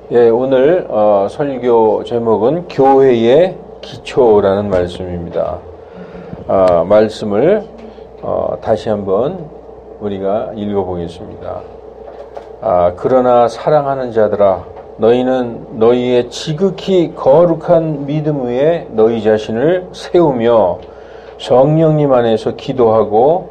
예, 오늘 설교 제목은 교회의 기초라는 말씀입니다. 말씀을 다시 한번 우리가 읽어보겠습니다. 그러나 사랑하는 자들아, 너희는 너희의 지극히 거룩한 믿음 위에 너희 자신을 세우며 성령님 안에서 기도하고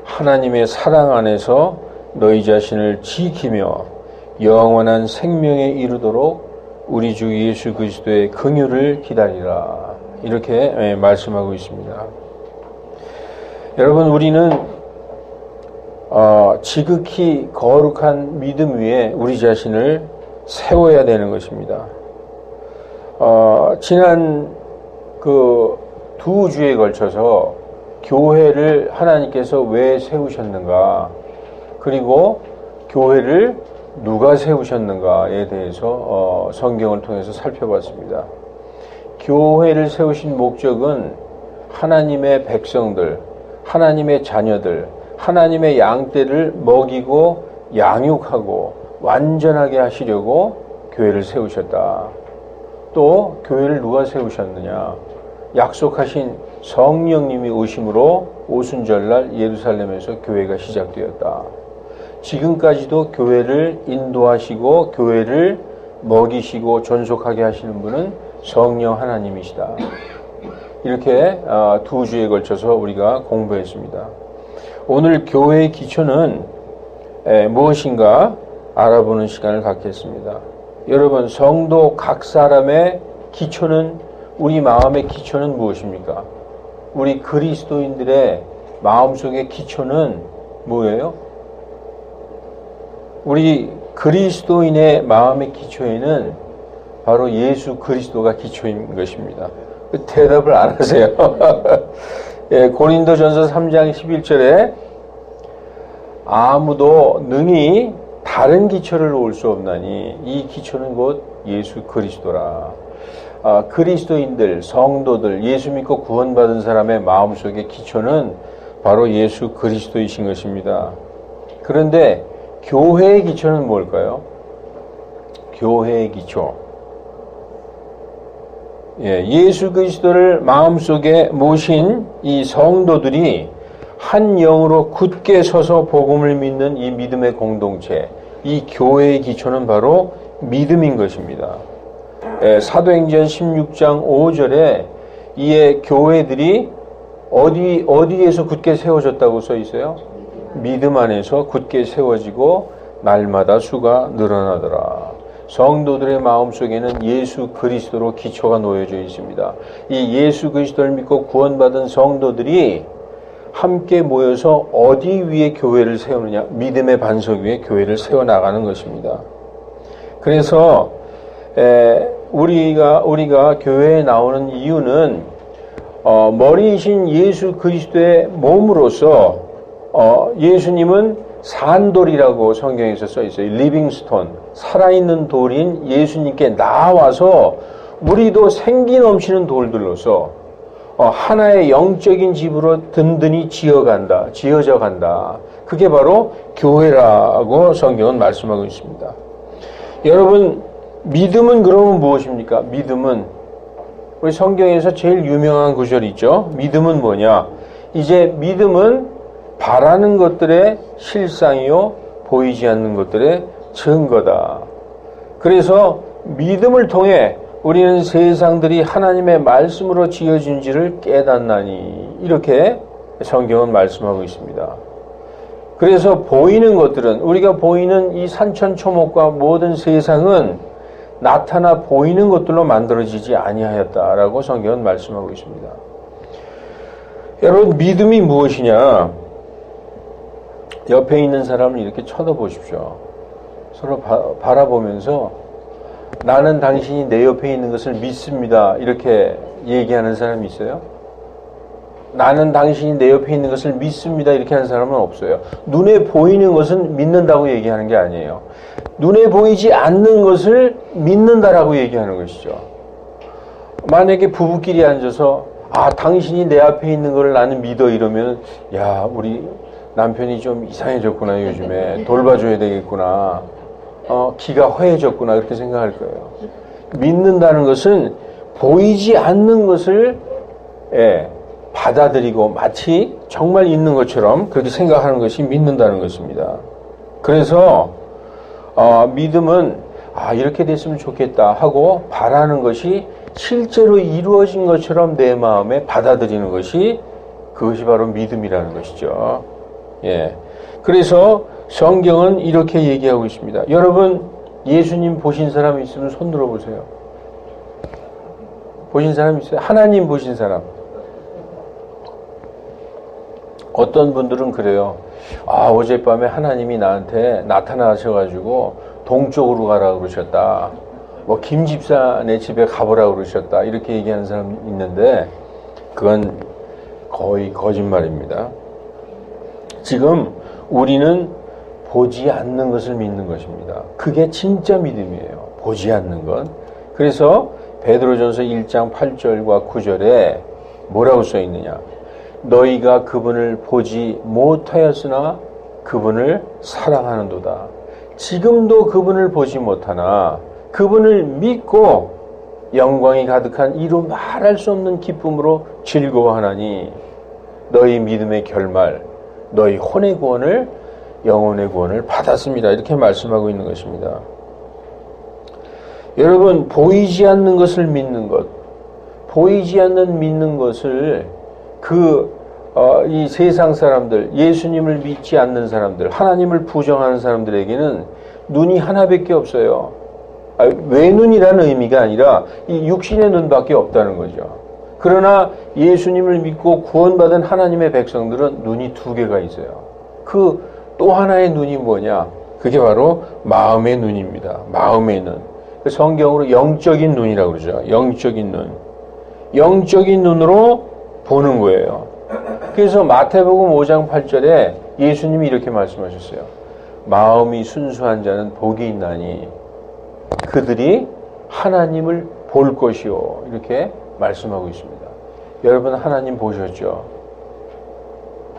하나님의 사랑 안에서 너희 자신을 지키며 영원한 생명에 이르도록 우리 주 예수 그리스도의 긍휼을 기다리라. 이렇게 말씀하고 있습니다. 여러분, 우리는 지극히 거룩한 믿음 위에 우리 자신을 세워야 되는 것입니다. 지난 두 주에 걸쳐서 교회를 하나님께서 왜 세우셨는가, 그리고 교회를 누가 세우셨는가에 대해서 성경을 통해서 살펴봤습니다. 교회를 세우신 목적은 하나님의 백성들, 하나님의 자녀들, 하나님의 양떼를 먹이고 양육하고 완전하게 하시려고 교회를 세우셨다. 또 교회를 누가 세우셨느냐? 약속하신 성령님이 오심으로 오순절날 예루살렘에서 교회가 시작되었다. 지금까지도 교회를 인도하시고 교회를 먹이시고 존속하게 하시는 분은 성령 하나님이시다. 이렇게 두 주에 걸쳐서 우리가 공부했습니다. 오늘 교회의 기초는 무엇인가 알아보는 시간을 갖겠습니다. 여러분, 성도 각 사람의 기초는, 우리 마음의 기초는 무엇입니까? 우리 그리스도인들의 마음속의 기초는 뭐예요? 우리 그리스도인의 마음의 기초에는 바로 예수 그리스도가 기초인 것입니다. 대답을 안 하세요. 예, 고린도전서 3장 11절에 아무도 능히 다른 기초를 놓을 수 없나니 이 기초는 곧 예수 그리스도라. 그리스도인들, 성도들, 예수 믿고 구원받은 사람의 마음속의 기초는 바로 예수 그리스도이신 것입니다. 그런데 교회의 기초는 뭘까요? 교회의 기초. 예수 그리스도를 마음속에 모신 이 성도들이 한 영으로 굳게 서서 복음을 믿는 이 믿음의 공동체, 이 교회의 기초는 바로 믿음인 것입니다. 사도행전 16장 5절에 이에 교회들이 어디에서 굳게 세워졌다고 써 있어요? 믿음 안에서 굳게 세워지고 날마다 수가 늘어나더라. 성도들의 마음속에는 예수 그리스도로 기초가 놓여져 있습니다. 이 예수 그리스도를 믿고 구원받은 성도들이 함께 모여서 어디 위에 교회를 세우느냐? 믿음의 반석 위에 교회를 세워나가는 것입니다. 그래서 우리가 교회에 나오는 이유는 머리이신 예수 그리스도의 몸으로서 예수님은 산돌이라고 성경에서 써 있어요. 리빙스톤, 살아있는 돌인 예수님께 나와서 우리도 생기 넘치는 돌들로서 하나의 영적인 집으로 든든히 지어져 간다. 그게 바로 교회라고 성경은 말씀하고 있습니다. 여러분, 믿음은 그러면 무엇입니까? 믿음은 우리 성경에서 제일 유명한 구절이 있죠. 믿음은 뭐냐? 이제 믿음은 바라는 것들의 실상이요 보이지 않는 것들의 증거다. 그래서 믿음을 통해 우리는 세상들이 하나님의 말씀으로 지어진지를 깨닫나니, 이렇게 성경은 말씀하고 있습니다. 그래서 보이는 것들은, 우리가 보이는 이 산천초목과 모든 세상은 나타나 보이는 것들로 만들어지지 아니하였다라고 성경은 말씀하고 있습니다. 여러분, 믿음이 무엇이냐? 옆에 있는 사람을 이렇게 쳐다보십시오. 서로 바라보면서 나는 당신이 내 옆에 있는 것을 믿습니다. 이렇게 얘기하는 사람이 있어요? 나는 당신이 내 옆에 있는 것을 믿습니다. 이렇게 하는 사람은 없어요. 눈에 보이는 것은 믿는다고 얘기하는 게 아니에요. 눈에 보이지 않는 것을 믿는다라고 얘기하는 것이죠. 만약에 부부끼리 앉아서 당신이 내 앞에 있는 걸 나는 믿어, 이러면 우리 남편이 좀 이상해졌구나, 요즘에 돌봐줘야 되겠구나, 귀가 허해졌구나 그렇게 생각할 거예요. 믿는다는 것은 보이지 않는 것을 받아들이고 마치 정말 있는 것처럼 그렇게 생각하는 것이 믿는다는 것입니다. 그래서 믿음은 이렇게 됐으면 좋겠다 하고 바라는 것이 실제로 이루어진 것처럼 내 마음에 받아들이는 것이 그것이 바로 믿음이라는 것이죠. 그래서 성경은 이렇게 얘기하고 있습니다. 여러분 예수님 보신 사람 있으면 손 들어보세요. 보신 사람 있어요? 하나님 보신 사람. 어떤 분들은 그래요. 어젯밤에 하나님이 나한테 나타나셔가지고 동쪽으로 가라고 그러셨다. 김 집사네 집에 가보라고 그러셨다. 이렇게 얘기하는 사람이 있는데 그건 거의 거짓말입니다. 지금 우리는 보지 않는 것을 믿는 것입니다. 그게 진짜 믿음이에요. 보지 않는 것. 그래서 베드로전서 1장 8절과 9절에 뭐라고 써 있느냐? 너희가 그분을 보지 못하였으나 그분을 사랑하는도다. 지금도 그분을 보지 못하나 그분을 믿고 영광이 가득한 이루 말할 수 없는 기쁨으로 즐거워하나니 너희 믿음의 결말, 너희 혼의 구원을, 영혼의 구원을 받았습니다. 이렇게 말씀하고 있는 것입니다. 여러분, 보이지 않는 것을 믿는 것, 보이지 않는 믿는 것을 이 세상 사람들, 예수님을 믿지 않는 사람들, 하나님을 부정하는 사람들에게는 눈이 하나밖에 없어요. 외눈이라는 의미가 아니라 이 육신의 눈밖에 없다는 거죠. 그러나 예수님을 믿고 구원받은 하나님의 백성들은 눈이 두 개가 있어요. 그 또 하나의 눈이 뭐냐? 그게 바로 마음의 눈입니다. 마음의 눈. 성경으로 영적인 눈이라고 그러죠. 영적인 눈. 영적인 눈으로 보는 거예요. 그래서 마태복음 5장 8절에 예수님이 이렇게 말씀하셨어요. 마음이 순수한 자는 복이 있나니 그들이 하나님을 볼 것이요. 이렇게 말씀하고 있습니다. 여러분 하나님 보셨죠?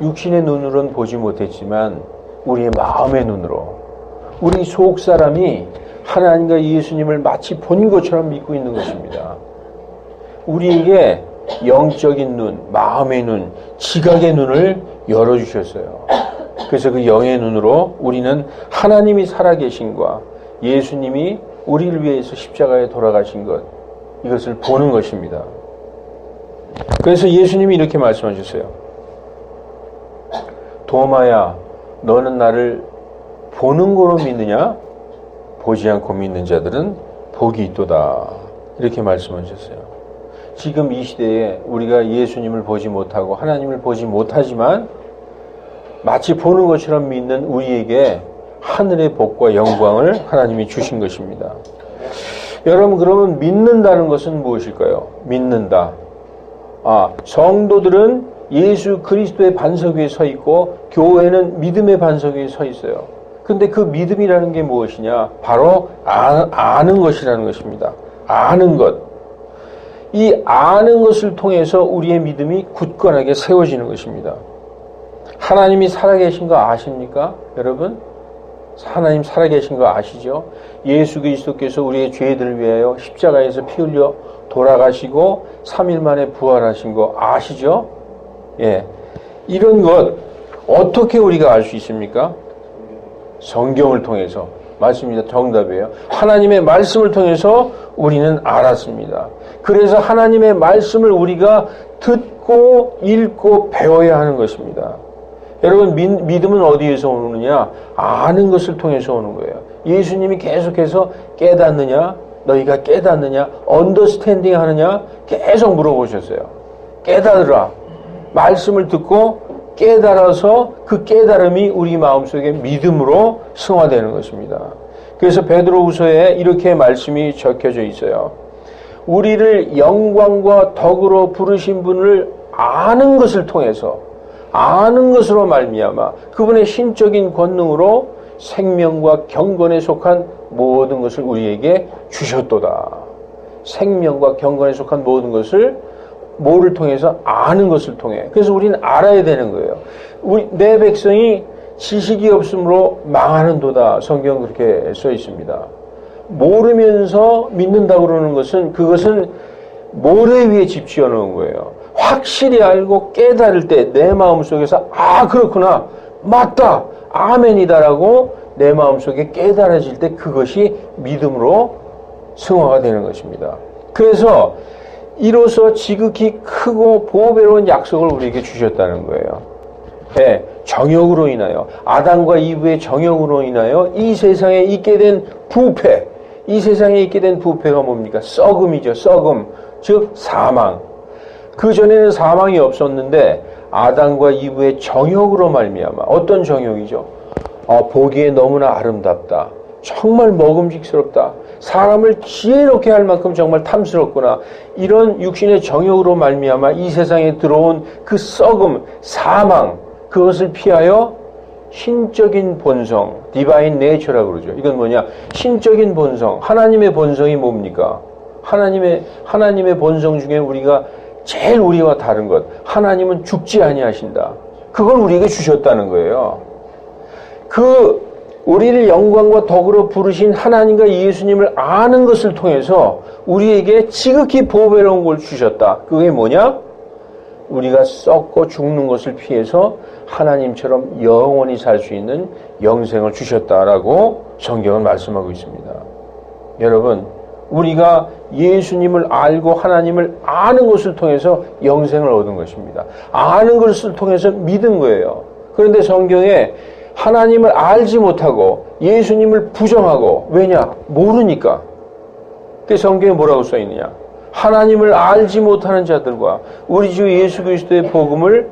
육신의 눈으로는 보지 못했지만 우리의 마음의 눈으로 우리 속 사람이 하나님과 예수님을 마치 본 것처럼 믿고 있는 것입니다. 우리에게 영적인 눈, 마음의 눈, 지각의 눈을 열어주셨어요. 그래서 그 영의 눈으로 우리는 하나님이 살아계신과 예수님이 우리를 위해서 십자가에 돌아가신 것, 이것을 보는 것입니다. 그래서 예수님이 이렇게 말씀하셨어요. 도마야, 너는 나를 보는 거로 믿느냐? 보지 않고 믿는 자들은 복이 있도다. 이렇게 말씀하셨어요. 지금 이 시대에 우리가 예수님을 보지 못하고 하나님을 보지 못하지만 마치 보는 것처럼 믿는 우리에게 하늘의 복과 영광을 하나님이 주신 것입니다. 여러분, 그러면 믿는다는 것은 무엇일까요? 믿는다. 성도들은 예수 그리스도의 반석 위에 서 있고 교회는 믿음의 반석 위에 서 있어요. 근데 그 믿음이라는 게 무엇이냐? 바로 아는 것이라는 것입니다. 아는 것. 이 아는 것을 통해서 우리의 믿음이 굳건하게 세워지는 것입니다. 하나님이 살아계신 거 아십니까? 여러분? 하나님 살아계신 거 아시죠? 예수 그리스도께서 우리의 죄들을 위하여 십자가에서 피 흘려 돌아가시고 3일 만에 부활하신 거 아시죠? 이런 것 어떻게 우리가 알 수 있습니까? 성경을 통해서. 맞습니다. 정답이에요. 하나님의 말씀을 통해서 우리는 알았습니다. 그래서 하나님의 말씀을 우리가 듣고 읽고 배워야 하는 것입니다. 여러분, 믿음은 어디에서 오느냐? 아는 것을 통해서 오는 거예요. 예수님이 계속해서 깨닫느냐? 너희가 깨닫느냐? 언더스탠딩 하느냐? 계속 물어보셨어요. 깨달으라. 말씀을 듣고 깨달아서 그 깨달음이 우리 마음속에 믿음으로 승화되는 것입니다. 그래서 베드로후서에 이렇게 말씀이 적혀져 있어요. 우리를 영광과 덕으로 부르신 분을 아는 것을 통해서, 아는 것으로 말미암아 그분의 신적인 권능으로 생명과 경건에 속한 모든 것을 우리에게 주셨도다. 생명과 경건에 속한 모든 것을 뭐를 통해서? 아는 것을 통해. 그래서 우리는 알아야 되는 거예요. 내 백성이 지식이 없으므로 망하는도다. 성경 그렇게 써 있습니다. 모르면서 믿는다고 그러는 것은 그것은 모래 위에 집 지어놓은 거예요. 확실히 알고 깨달을 때 내 마음속에서 아 그렇구나 맞다 아멘이다라고 내 마음속에 깨달아질 때 그것이 믿음으로 승화가 되는 것입니다. 그래서 이로써 지극히 크고 보배로운 약속을 우리에게 주셨다는 거예요. 네, 정욕으로 인하여 아담과 이브의 정욕으로 인하여 이 세상에 있게 된 부패, 이 세상에 있게 된 부패가 뭡니까? 썩음이죠. 썩음, 즉 사망. 그 전에는 사망이 없었는데 아담과 이브의 정욕으로 말미암아 어떤 정욕이죠? 보기에 너무나 아름답다. 정말 먹음직스럽다. 사람을 지혜롭게 할 만큼 정말 탐스럽구나. 이런 육신의 정욕으로 말미암아 이 세상에 들어온 그 썩음, 사망, 그것을 피하여 신적인 본성, 디바인 네이처라고 그러죠. 이건 뭐냐? 신적인 본성, 하나님의 본성이 뭡니까? 하나님의 본성 중에 우리가 제일 우리와 다른 것, 하나님은 죽지 아니하신다. 그걸 우리에게 주셨다는 거예요. 우리를 영광과 덕으로 부르신 하나님과 예수님을 아는 것을 통해서 우리에게 지극히 보배로운 걸 주셨다. 그게 뭐냐? 우리가 썩고 죽는 것을 피해서 하나님처럼 영원히 살 수 있는 영생을 주셨다라고 성경은 말씀하고 있습니다. 여러분, 우리가 예수님을 알고 하나님을 아는 것을 통해서 영생을 얻은 것입니다. 아는 것을 통해서 믿은 거예요. 그런데 성경에 하나님을 알지 못하고 예수님을 부정하고 왜냐? 모르니까. 그 성경에 뭐라고 써 있느냐? 하나님을 알지 못하는 자들과 우리 주 예수 그리스도의 복음을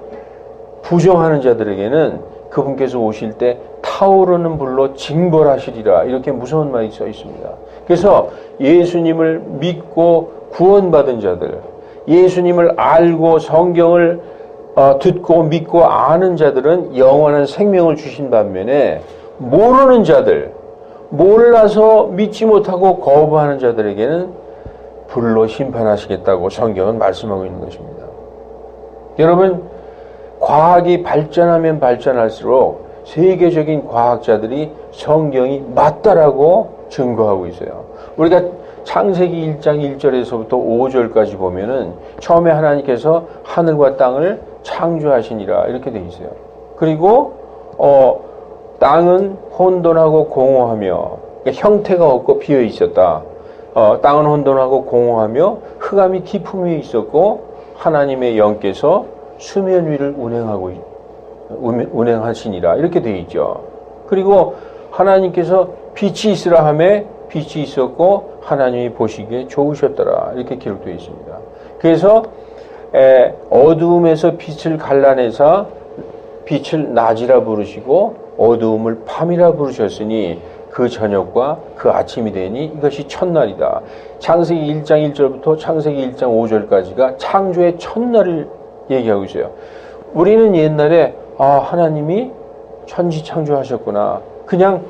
부정하는 자들에게는 그분께서 오실 때 타오르는 불로 징벌하시리라. 이렇게 무서운 말이 써 있습니다. 그래서 예수님을 믿고 구원받은 자들, 예수님을 알고 성경을 듣고 믿고 아는 자들은 영원한 생명을 주신 반면에 모르는 자들, 몰라서 믿지 못하고 거부하는 자들에게는 불로 심판하시겠다고 성경은 말씀하고 있는 것입니다. 여러분, 과학이 발전하면 발전할수록 세계적인 과학자들이 성경이 맞다라고 증거하고 있어요. 우리가 창세기 1장 1절에서부터 5절까지 보면은 처음에 하나님께서 하늘과 땅을 창조하시니라 이렇게 되어 있어요. 그리고 땅은 혼돈하고 공허하며 그러니까 형태가 없고 비어 있었다. 땅은 혼돈하고 공허하며 흑암이 깊음 위에 있었고 하나님의 영께서 수면 위를 운행하시니라 이렇게 되어 있죠. 그리고 하나님께서 빛이 있으라 하매 빛이 있었고 하나님이 보시기에 좋으셨더라 이렇게 기록되어 있습니다. 그래서 어두움에서 빛을 갈라내사 빛을 낮이라 부르시고 어두움을 밤이라 부르셨으니 그 저녁과 그 아침이 되니 이것이 첫날이다. 창세기 1장 1절부터 창세기 1장 5절까지가 창조의 첫날을 얘기하고 있어요. 우리는 옛날에 하나님이 천지 창조하셨구나. 그냥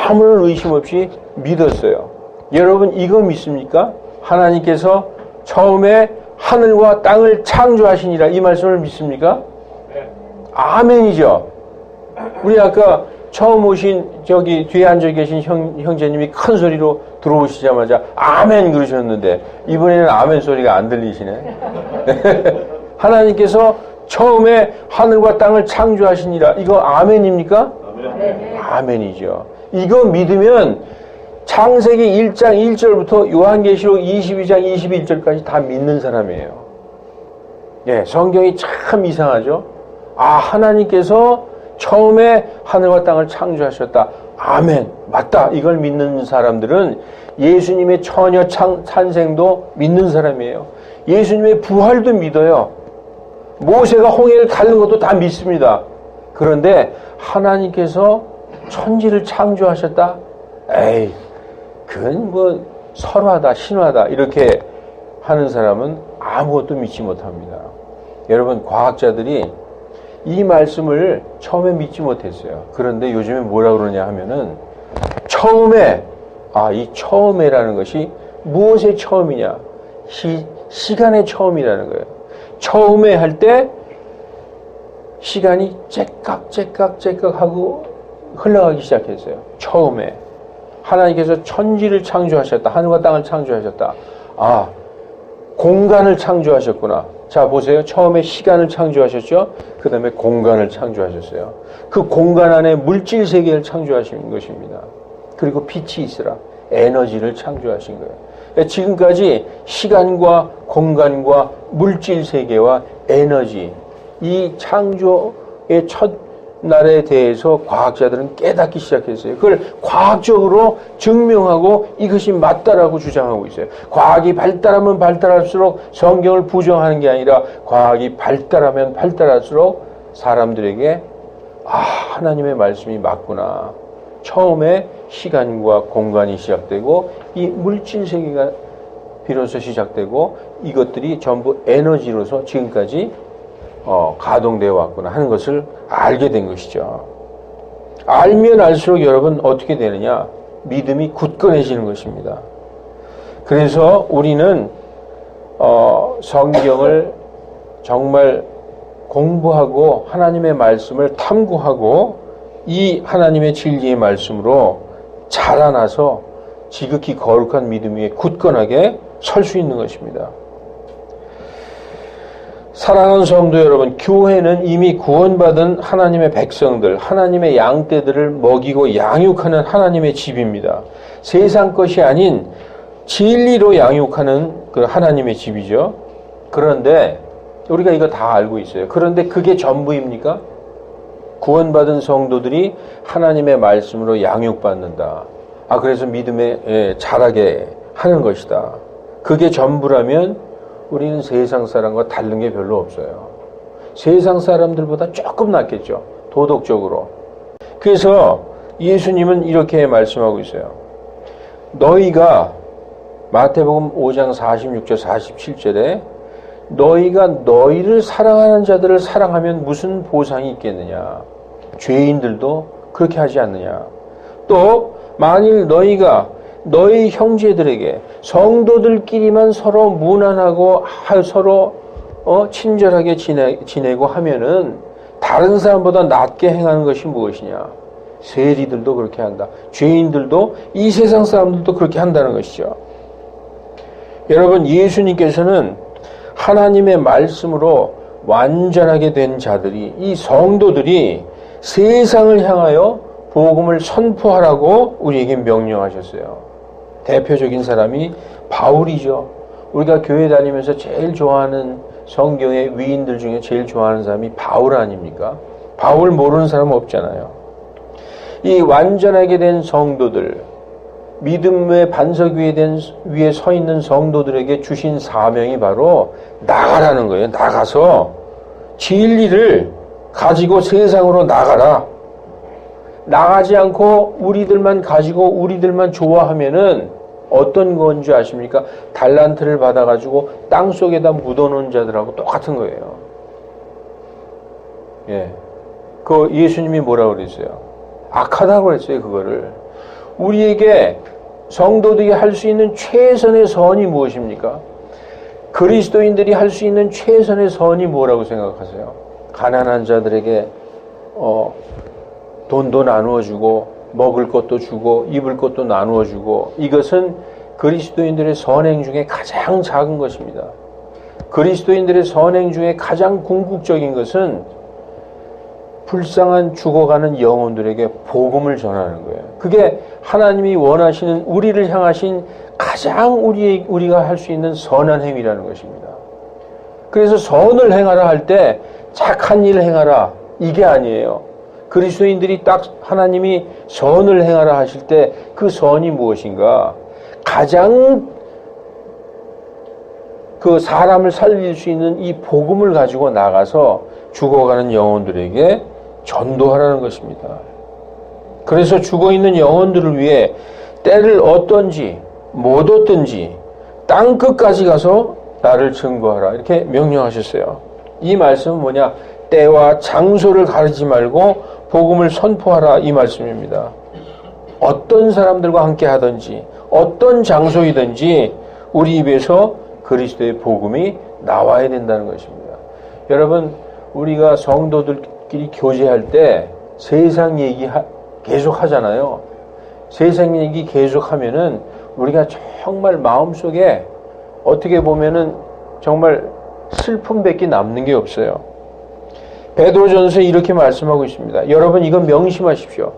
아무런 의심 없이 믿었어요. 여러분 이거 믿습니까? 하나님께서 처음에 하늘과 땅을 창조하시니라 이 말씀을 믿습니까? 네. 아멘이죠. 우리 아까 처음 오신 저기 뒤에 앉아 계신 형제님이 큰 소리로 들어오시자마자 아멘 그러셨는데 이번에는 아멘 소리가 안 들리시네. 하나님께서 처음에 하늘과 땅을 창조하시니라 이거 아멘입니까? 아멘. 아멘이죠. 이거 믿으면 창세기 1장 1절부터 요한계시록 22장 21절까지 다 믿는 사람이에요. 예, 성경이 참 이상하죠. 하나님께서 처음에 하늘과 땅을 창조하셨다. 아멘. 맞다. 이걸 믿는 사람들은 예수님의 처녀 탄생도 믿는 사람이에요. 예수님의 부활도 믿어요. 모세가 홍해를 가른 것도 다 믿습니다. 그런데 하나님께서 천지를 창조하셨다? 에이, 그건 뭐 설화다, 신화다 이렇게 하는 사람은 아무것도 믿지 못합니다. 여러분, 과학자들이 이 말씀을 처음에 믿지 못했어요. 그런데 요즘에 뭐라 그러냐 하면은 처음에 이 처음에라는 것이 무엇의 처음이냐? 시간의 처음이라는 거예요. 처음에 할 때 시간이 째깍 하고 흘러가기 시작했어요. 처음에 하나님께서 천지를 창조하셨다. 하늘과 땅을 창조하셨다. 아, 공간을 창조하셨구나. 자, 보세요. 처음에 시간을 창조하셨죠? 그 다음에 공간을 창조하셨어요. 그 공간 안에 물질 세계를 창조하신 것입니다. 그리고 빛이 있으라. 에너지를 창조하신 거예요. 지금까지 시간과 공간과 물질 세계와 에너지, 이 창조의 첫날에 대해서 과학자들은 깨닫기 시작했어요. 그걸 과학적으로 증명하고 이것이 맞다라고 주장하고 있어요. 과학이 발달하면 발달할수록 성경을 부정하는 게 아니라 과학이 발달하면 발달할수록 사람들에게 하나님의 말씀이 맞구나. 처음에 시간과 공간이 시작되고 이 물질 세계가 비로소 시작되고 이것들이 전부 에너지로서 지금까지 가동되어 왔구나 하는 것을 알게 된 것이죠. 알면 알수록 여러분 어떻게 되느냐? 믿음이 굳건해지는 것입니다. 그래서 우리는 성경을 정말 공부하고 하나님의 말씀을 탐구하고 이 하나님의 진리의 말씀으로 자라나서 지극히 거룩한 믿음 위에 굳건하게 설 수 있는 것입니다. 사랑하는 성도 여러분, 교회는 이미 구원받은 하나님의 백성들, 하나님의 양떼들을 먹이고 양육하는 하나님의 집입니다. 세상 것이 아닌 진리로 양육하는 그 하나님의 집이죠. 그런데 우리가 이거 다 알고 있어요. 그런데 그게 전부입니까? 구원받은 성도들이 하나님의 말씀으로 양육받는다. 그래서 믿음에 자라게 하는 것이다. 그게 전부라면 우리는 세상 사람과 다른 게 별로 없어요. 세상 사람들보다 조금 낫겠죠. 도덕적으로. 그래서 예수님은 이렇게 말씀하고 있어요. 너희가 마태복음 5장 46절 47절에 너희가 너희를 사랑하는 자들을 사랑하면 무슨 보상이 있겠느냐. 죄인들도 그렇게 하지 않느냐. 또 만일 너희가 너희 형제들에게 성도들끼리만 서로 무난하고 서로 친절하게 지내고 하면은 다른 사람보다 낫게 행하는 것이 무엇이냐. 세리들도 그렇게 한다. 죄인들도 이 세상 사람들도 그렇게 한다는 것이죠. 여러분, 예수님께서는 하나님의 말씀으로 완전하게 된 자들이, 이 성도들이 세상을 향하여 복음을 선포하라고 우리에게 명령하셨어요. 대표적인 사람이 바울이죠. 우리가 교회 다니면서 제일 좋아하는 성경의 위인들 중에 제일 좋아하는 사람이 바울 아닙니까? 바울 모르는 사람 없잖아요. 이 완전하게 된 성도들, 믿음의 반석 위에 서 있는 성도들에게 주신 사명이 바로 나가라는 거예요. 나가서 진리를 가지고 세상으로 나가라. 나가지 않고 우리들만 가지고 우리들만 좋아하면은 어떤 건지 아십니까? 달란트를 받아가지고 땅 속에다 묻어놓은 자들하고 똑같은 거예요. 예. 그 예수님이 뭐라고 그랬어요? 악하다고 그랬어요, 그거를. 우리에게 성도들이 할 수 있는 최선의 선이 무엇입니까? 그리스도인들이 할 수 있는 최선의 선이 뭐라고 생각하세요? 가난한 자들에게 돈도 나누어주고 먹을 것도 주고 입을 것도 나누어주고, 이것은 그리스도인들의 선행 중에 가장 작은 것입니다. 그리스도인들의 선행 중에 가장 궁극적인 것은 불쌍한 죽어가는 영혼들에게 복음을 전하는 거예요. 그게 하나님이 원하시는, 우리를 향하신 가장 우리가 할 수 있는 선한 행위라는 것입니다. 그래서 선을 행하라 할 때 착한 일을 행하라, 이게 아니에요. 그리스도인들이 딱 하나님이 선을 행하라 하실 때 그 선이 무엇인가? 가장 그 사람을 살릴 수 있는 이 복음을 가지고 나가서 죽어가는 영혼들에게 전도하라는 것입니다. 그래서 죽어있는 영혼들을 위해 때를 얻든지 못 얻든지 땅 끝까지 가서 나를 증거하라, 이렇게 명령하셨어요. 이 말씀은 뭐냐? 때와 장소를 가리지 말고 복음을 선포하라, 이 말씀입니다. 어떤 사람들과 함께 하든지 어떤 장소이든지 우리 입에서 그리스도의 복음이 나와야 된다는 것입니다. 여러분, 우리가 성도들 성도들끼리 교제할 때 세상 얘기 계속 하잖아요. 세상 얘기 계속 하면은 우리가 정말 마음속에 어떻게 보면은 정말 슬픔밖에 남는 게 없어요. 베드로전서에 이렇게 말씀하고 있습니다. 여러분 이건 명심하십시오.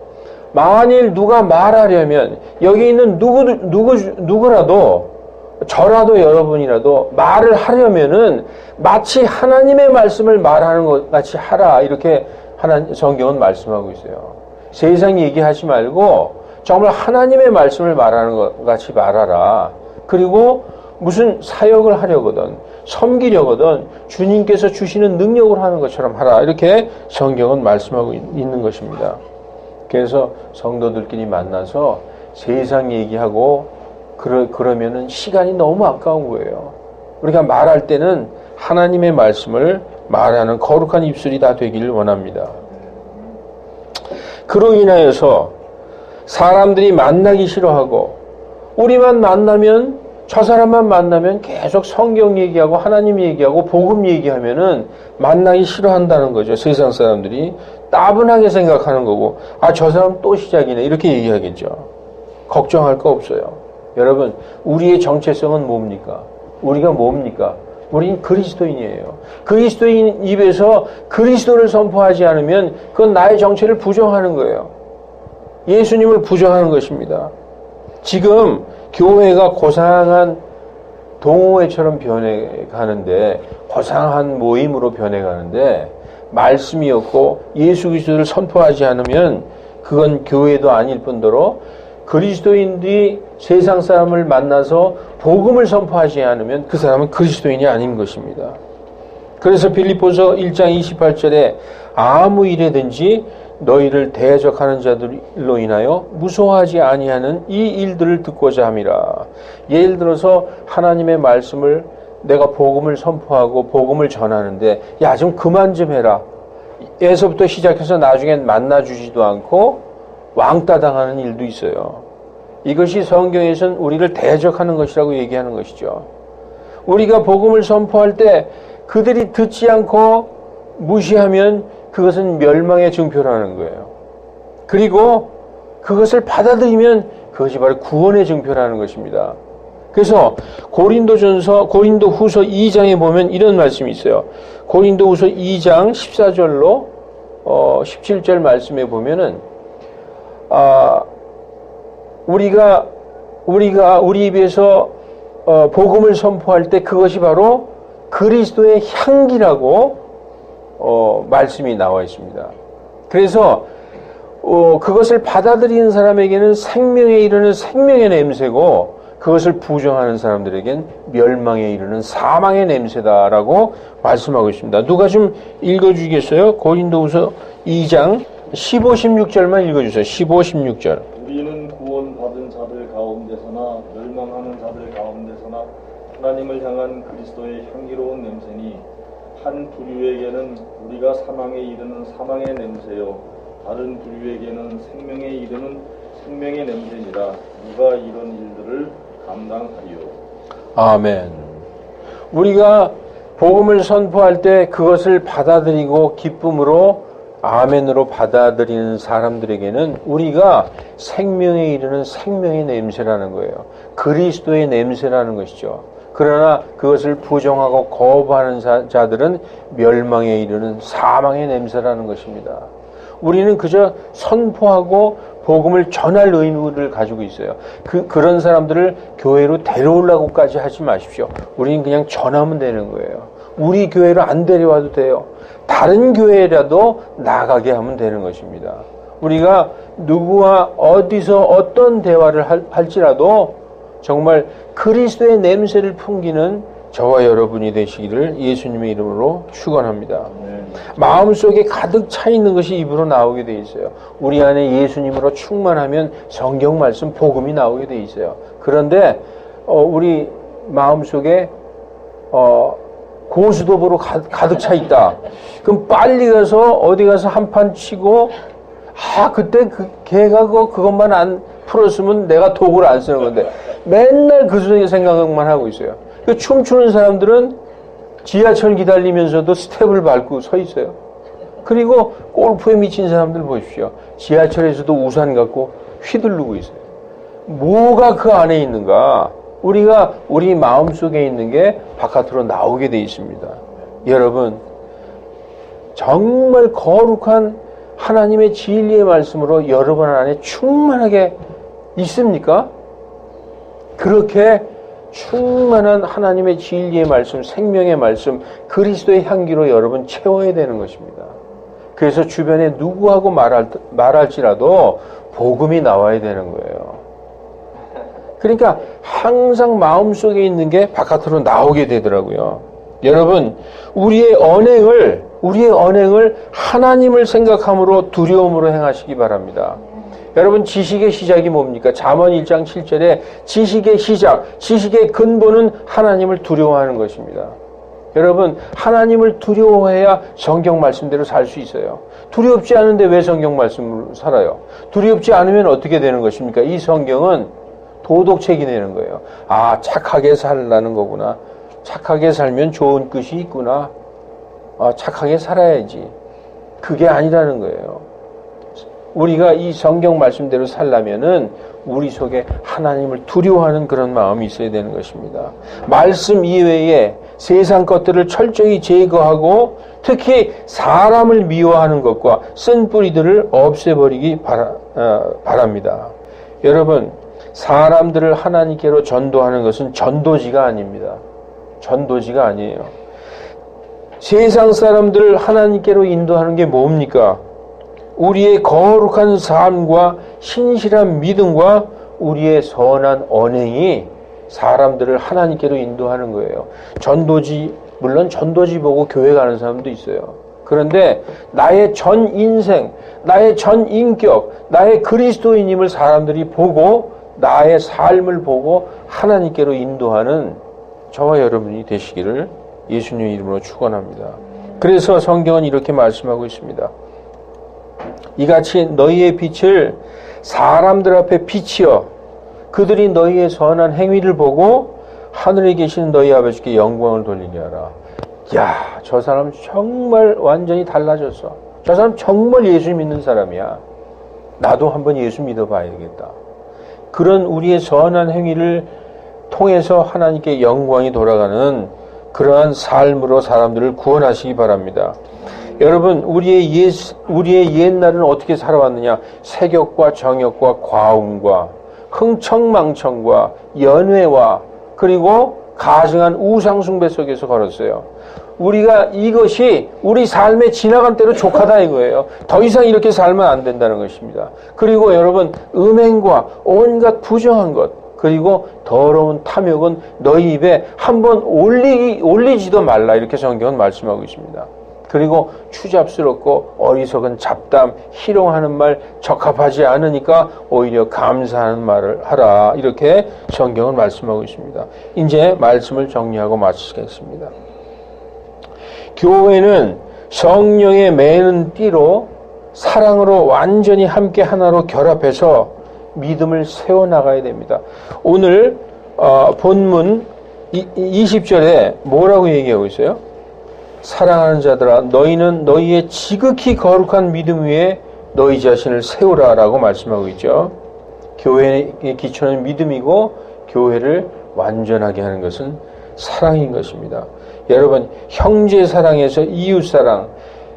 만일 누가 말하려면 여기 있는 누구라도 저라도 여러분이라도 말을 하려면은 마치 하나님의 말씀을 말하는 것 같이 하라 이렇게 성경은 말씀하고 있어요. 세상 얘기하지 말고 정말 하나님의 말씀을 말하는 것 같이 말하라. 그리고 무슨 사역을 하려거든 섬기려거든 주님께서 주시는 능력을 하는 것처럼 하라. 이렇게 성경은 말씀하고 있는 것입니다. 그래서 성도들끼리 만나서 세상 얘기하고 그러면은 시간이 너무 아까운 거예요. 우리가 말할 때는 하나님의 말씀을 말하는 거룩한 입술이 다 되기를 원합니다. 그로 인하여서 사람들이 만나기 싫어하고 우리만 만나면 저 사람만 만나면 계속 성경 얘기하고 하나님 얘기하고 복음 얘기하면은 만나기 싫어한다는 거죠. 세상 사람들이 따분하게 생각하는 거고 저 사람 또 시작이네 이렇게 얘기하겠죠. 걱정할 거 없어요. 여러분 우리의 정체성은 뭡니까? 우리가 뭡니까? 우리는 그리스도인이에요. 그리스도인 입에서 그리스도를 선포하지 않으면 그건 나의 정체를 부정하는 거예요. 예수님을 부정하는 것입니다. 지금 교회가 고상한 동호회처럼 변해가는데 고상한 모임으로 변해가는데 말씀이 없고 예수 그리스도를 선포하지 않으면 그건 교회도 아닐 뿐더러 그리스도인들이 세상 사람을 만나서 복음을 선포하지 않으면 그 사람은 그리스도인이 아닌 것입니다. 그래서 빌립보서 1장 28절에 아무 일에든지 너희를 대적하는 자들로 인하여 무서워하지 아니하는 이 일들을 듣고자 함이라. 예를 들어서 하나님의 말씀을 내가 복음을 선포하고 복음을 전하는데 야 좀 그만 좀 해라. 에서부터 시작해서 나중엔 만나주지도 않고 왕따 당하는 일도 있어요. 이것이 성경에서는 우리를 대적하는 것이라고 얘기하는 것이죠. 우리가 복음을 선포할 때 그들이 듣지 않고 무시하면 그것은 멸망의 증표라는 거예요. 그리고 그것을 받아들이면 그것이 바로 구원의 증표라는 것입니다. 그래서 고린도후서 2장에 보면 이런 말씀이 있어요. 고린도후서 2장 14절로 17절 말씀에 보면은 우리 입에서 복음을 선포할 때 그것이 바로 그리스도의 향기라고 말씀이 나와 있습니다. 그래서 그것을 받아들이는 사람에게는 생명에 이르는 생명의 냄새고 그것을 부정하는 사람들에겐 멸망에 이르는 사망의 냄새다라고 말씀하고 있습니다. 누가 좀 읽어주겠어요? 고린도후서 2장 15, 16절만 읽어주세요. 15, 16절. 우리는 구원받은 자들 가운데서나 멸망하는 자들 가운데서나 하나님을 향한 그리스도의 향기로운 냄새니 한 부류에게는 우리가 사망에 이르는 사망의 냄새요 다른 부류에게는 생명에 이르는 생명의 냄새니라. 누가 이런 일들을 감당하리요. 아멘. 우리가 복음을 선포할 때 그것을 받아들이고 기쁨으로 아멘으로 받아들이는 사람들에게는 우리가 생명에 이르는 생명의 냄새라는 거예요. 그리스도의 냄새라는 것이죠. 그러나 그것을 부정하고 거부하는 자들은 멸망에 이르는 사망의 냄새라는 것입니다. 우리는 그저 선포하고 복음을 전할 의무를 가지고 있어요. 그런 사람들을 교회로 데려오려고까지 하지 마십시오. 우리는 그냥 전하면 되는 거예요. 우리 교회로 안 데려와도 돼요. 다른 교회라도 나가게 하면 되는 것입니다. 우리가 누구와 어디서 어떤 대화를 할지라도 정말 그리스도의 냄새를 풍기는 저와 여러분이 되시기를 예수님의 이름으로 축원합니다. 마음속에 가득 차 있는 것이 입으로 나오게 돼 있어요. 우리 안에 예수님으로 충만하면 성경 말씀 복음이 나오게 돼 있어요. 그런데 우리 마음속에 고스톱으로 가득 차 있다. 그럼 빨리 가서 어디 가서 한판 치고 그때 걔가 그것만 안 풀었으면 내가 도구를 안 쓰는 건데 맨날 그 생각만 하고 있어요. 춤추는 사람들은 지하철 기다리면서도 스텝을 밟고 서 있어요. 그리고 골프에 미친 사람들 보십시오. 지하철에서도 우산 갖고 휘두르고 있어요. 뭐가 그 안에 있는가? 우리가 우리 마음속에 있는 게 바깥으로 나오게 돼 있습니다. 여러분, 정말 거룩한 하나님의 진리의 말씀으로 여러분 안에 충만하게 있습니까? 그렇게 충만한 하나님의 진리의 말씀, 생명의 말씀, 그리스도의 향기로 여러분 채워야 되는 것입니다. 그래서 주변에 누구하고 말할지라도 복음이 나와야 되는 거예요. 그러니까 항상 마음속에 있는 게 바깥으로 나오게 되더라고요. 여러분, 우리의 언행을 하나님을 생각함으로 두려움으로 행하시기 바랍니다. 여러분, 지식의 시작이 뭡니까? 잠언 1장 7절에 지식의 시작, 지식의 근본은 하나님을 두려워하는 것입니다. 여러분, 하나님을 두려워해야 성경 말씀대로 살 수 있어요. 두렵지 않은데 왜 성경 말씀으로 살아요? 두렵지 않으면 어떻게 되는 것입니까? 이 성경은 도덕책이 되는 거예요. 아, 착하게 살라는 거구나. 착하게 살면 좋은 끝이 있구나. 아, 착하게 살아야지. 그게 아니라는 거예요. 우리가 이 성경 말씀대로 살려면은 우리 속에 하나님을 두려워하는 그런 마음이 있어야 되는 것입니다. 말씀 이외에 세상 것들을 철저히 제거하고 특히 사람을 미워하는 것과 쓴 뿌리들을 없애버리기 바랍니다. 여러분, 사람들을 하나님께로 전도하는 것은 전도지가 아닙니다. 전도지가 아니에요. 세상 사람들을 하나님께로 인도하는 게 뭡니까? 우리의 거룩한 삶과 신실한 믿음과 우리의 선한 언행이 사람들을 하나님께로 인도하는 거예요. 전도지, 물론 전도지 보고 교회 가는 사람도 있어요. 그런데 나의 전 인생, 나의 전 인격, 나의 그리스도인임을 사람들이 보고 나의 삶을 보고 하나님께로 인도하는 저와 여러분이 되시기를 예수님의 이름으로 축원합니다. 그래서 성경은 이렇게 말씀하고 있습니다. 이같이 너희의 빛을 사람들 앞에 비치어 그들이 너희의 선한 행위를 보고 하늘에 계시는 너희 아버지께 영광을 돌리게 하라. 야, 저 사람 정말 완전히 달라졌어. 저 사람 정말 예수 믿는 사람이야. 나도 한번 예수 믿어봐야겠다. 그런 우리의 선한 행위를 통해서 하나님께 영광이 돌아가는 그러한 삶으로 사람들을 구원하시기 바랍니다. 여러분, 우리의 옛날은 어떻게 살아왔느냐? 세욕과 정욕과 과음과 흥청망청과 연회와 그리고 가증한 우상숭배 속에서 걸었어요. 우리가 이것이 우리 삶에 지나간 대로 족하다 이거예요. 더 이상 이렇게 살면 안 된다는 것입니다. 그리고 여러분, 음행과 온갖 부정한 것 그리고 더러운 탐욕은 너희 입에 한번 올리지도 말라 이렇게 성경은 말씀하고 있습니다. 그리고 추잡스럽고 어리석은 잡담, 희롱하는 말 적합하지 않으니까 오히려 감사하는 말을 하라. 이렇게 성경은 말씀하고 있습니다. 이제 말씀을 정리하고 마치겠습니다. 교회는 성령의 매는 띠로 사랑으로 완전히 함께 하나로 결합해서 믿음을 세워나가야 됩니다. 오늘 본문 20절에 뭐라고 얘기하고 있어요? 사랑하는 자들아 너희는 너희의 지극히 거룩한 믿음 위에 너희 자신을 세우라 라고 말씀하고 있죠. 교회의 기초는 믿음이고 교회를 완전하게 하는 것은 사랑인 것입니다. 여러분, 형제 사랑에서 이웃 사랑,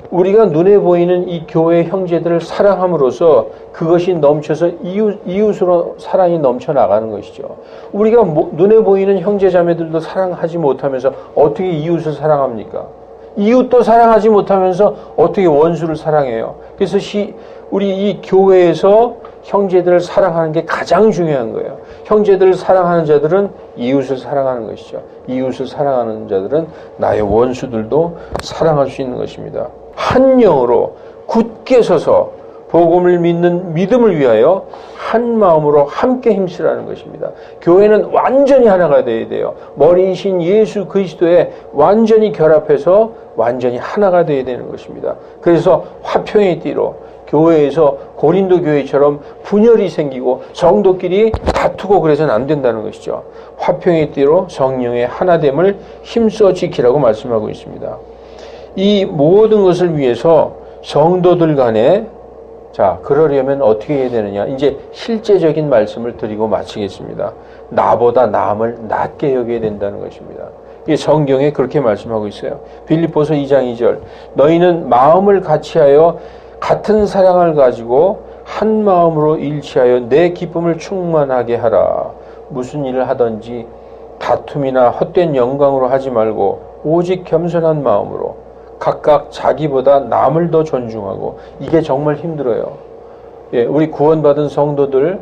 우리가 눈에 보이는 이 교회 형제들을 사랑함으로써 그것이 넘쳐서 이웃으로 사랑이 넘쳐나가는 것이죠. 우리가 눈에 보이는 형제 자매들도 사랑하지 못하면서 어떻게 이웃을 사랑합니까? 이웃도 사랑하지 못하면서 어떻게 원수를 사랑해요? 그래서 우리 이 교회에서 형제들을 사랑하는 게 가장 중요한 거예요. 형제들을 사랑하는 자들은 이웃을 사랑하는 것이죠. 이웃을 사랑하는 자들은 나의 원수들도 사랑할 수 있는 것입니다. 한 영으로 굳게 서서 복음을 믿는 믿음을 위하여 한 마음으로 함께 힘쓰라는 것입니다. 교회는 완전히 하나가 되어야 돼요. 머리이신 예수 그리스도에 완전히 결합해서 완전히 하나가 되어야 되는 것입니다. 그래서 화평의 띠로 교회에서 고린도 교회처럼 분열이 생기고 성도끼리 다투고 그래서는 안 된다는 것이죠. 화평의 띠로 성령의 하나됨을 힘써 지키라고 말씀하고 있습니다. 이 모든 것을 위해서 성도들 간에 자, 그러려면 어떻게 해야 되느냐? 이제 실제적인 말씀을 드리고 마치겠습니다. 나보다 남을 낮게 여겨야 된다는 것입니다. 이 성경에 그렇게 말씀하고 있어요. 빌립보서 2장 2절. 너희는 마음을 같이하여 같은 사랑을 가지고 한 마음으로 일치하여 내 기쁨을 충만하게 하라. 무슨 일을 하든지 다툼이나 헛된 영광으로 하지 말고 오직 겸손한 마음으로 각각 자기보다 남을 더 존중하고. 이게 정말 힘들어요. 예, 우리 구원받은 성도들,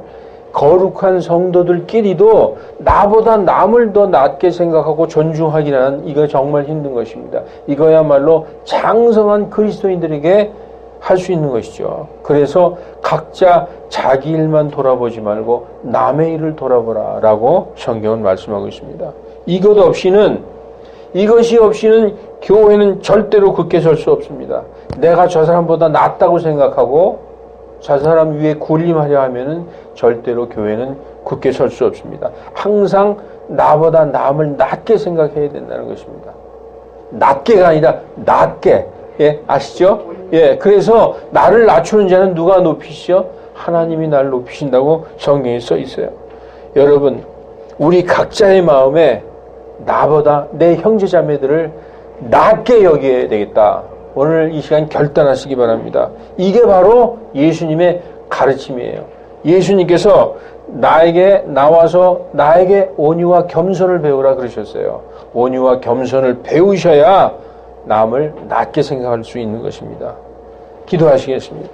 거룩한 성도들끼리도 나보다 남을 더 낮게 생각하고 존중하기라는 이거 정말 힘든 것입니다. 이거야말로 장성한 그리스도인들에게 할 수 있는 것이죠. 그래서 각자 자기 일만 돌아보지 말고 남의 일을 돌아보라 라고 성경은 말씀하고 있습니다. 이것이 없이는 교회는 절대로 굳게 설 수 없습니다. 내가 저 사람보다 낫다고 생각하고 저 사람 위에 군림하려 하면은 절대로 교회는 굳게 설 수 없습니다. 항상 나보다 남을 낮게 생각해야 된다는 것입니다. 낮게가 아니라 낮게. 예, 아시죠? 예, 그래서 나를 낮추는 자는 누가 높이시죠? 하나님이 나를 높이신다고 성경에 써 있어요. 여러분, 우리 각자의 마음에 나보다 내 형제 자매들을 낮게 여겨야 되겠다. 오늘 이 시간 결단하시기 바랍니다. 이게 바로 예수님의 가르침이에요. 예수님께서 나와서 나에게 온유와 겸손을 배우라 그러셨어요. 온유와 겸손을 배우셔야 남을 낮게 생각할 수 있는 것입니다. 기도하시겠습니다.